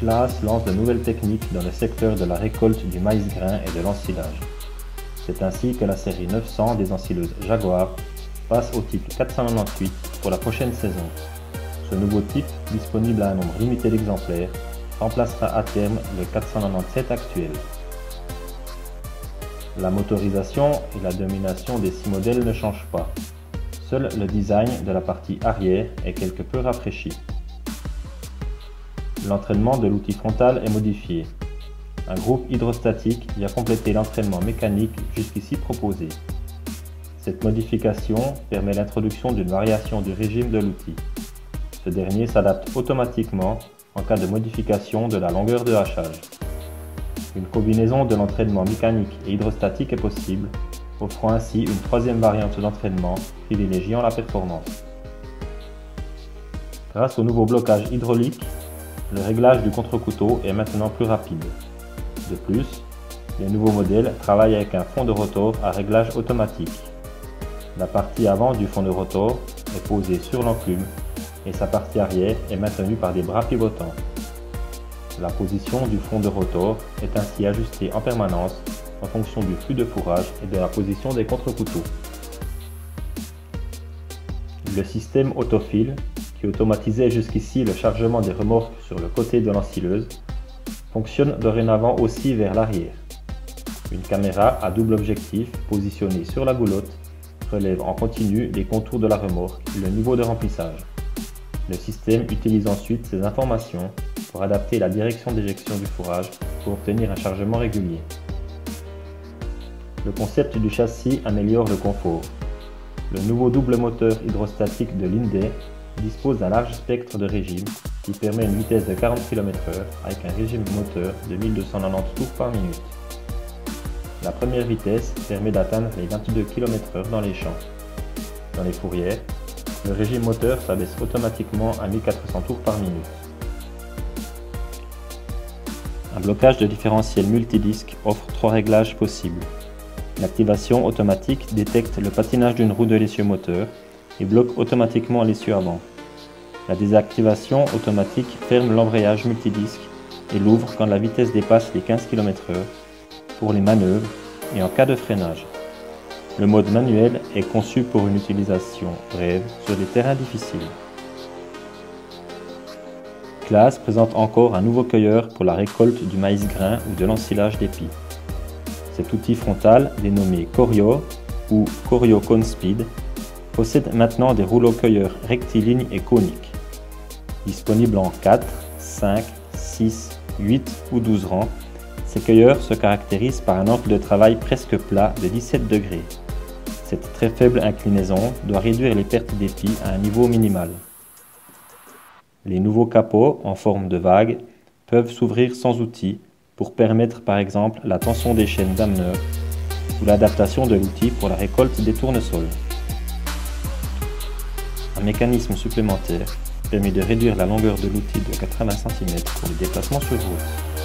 Claas lance de nouvelles techniques dans le secteur de la récolte du maïs grain et de l'ensilage. C'est ainsi que la série 900 des ensileuses Jaguar passe au type 498 pour la prochaine saison. Ce nouveau type, disponible à un nombre limité d'exemplaires, remplacera à terme le 497 actuel. La motorisation et la domination des 6 modèles ne changent pas. Seul le design de la partie arrière est quelque peu rafraîchi. L'entraînement de l'outil frontal est modifié. Un groupe hydrostatique vient compléter l'entraînement mécanique jusqu'ici proposé. Cette modification permet l'introduction d'une variation du régime de l'outil. Ce dernier s'adapte automatiquement en cas de modification de la longueur de hachage. Une combinaison de l'entraînement mécanique et hydrostatique est possible, offrant ainsi une troisième variante d'entraînement privilégiant la performance. Grâce au nouveau blocage hydraulique, le réglage du contre-couteau est maintenant plus rapide. De plus, les nouveaux modèles travaillent avec un fond de rotor à réglage automatique. La partie avant du fond de rotor est posée sur l'enclume et sa partie arrière est maintenue par des bras pivotants. La position du fond de rotor est ainsi ajustée en permanence en fonction du flux de fourrage et de la position des contre-couteaux. Le système autofil, qui automatisait jusqu'ici le chargement des remorques sur le côté de l'ensileuse, fonctionne dorénavant aussi vers l'arrière. Une caméra à double objectif positionnée sur la goulotte relève en continu les contours de la remorque et le niveau de remplissage. Le système utilise ensuite ces informations pour adapter la direction d'éjection du fourrage pour obtenir un chargement régulier. Le concept du châssis améliore le confort. Le nouveau double moteur hydrostatique de Linde dispose d'un large spectre de régime qui permet une vitesse de 40 km/h avec un régime moteur de 1290 tours par minute. La première vitesse permet d'atteindre les 22 km/h dans les champs. Dans les fourrières, le régime moteur s'abaisse automatiquement à 1400 tours par minute. Un blocage de différentiel multidisque offre 3 réglages possibles. L'activation automatique détecte le patinage d'une roue de l'essieu moteur et bloque automatiquement l'essieu avant. La désactivation automatique ferme l'embrayage multidisque et l'ouvre quand la vitesse dépasse les 15 km/h pour les manœuvres et en cas de freinage. Le mode manuel est conçu pour une utilisation brève sur des terrains difficiles. Claas présente encore un nouveau cueilleur pour la récolte du maïs grain ou de l'ensilage d'épis. Cet outil frontal, dénommé Corio ou Corio Cone Speed, possède maintenant des rouleaux cueilleurs rectilignes et coniques. Disponibles en 4, 5, 6, 8 ou 12 rangs, ces cueilleurs se caractérisent par un angle de travail presque plat de 17 degrés. Cette très faible inclinaison doit réduire les pertes d'épis à un niveau minimal. Les nouveaux capots en forme de vague peuvent s'ouvrir sans outil pour permettre par exemple la tension des chaînes d'ameneur ou l'adaptation de l'outil pour la récolte des tournesols. Un mécanisme supplémentaire permet de réduire la longueur de l'outil de 80 cm pour les déplacements sur route.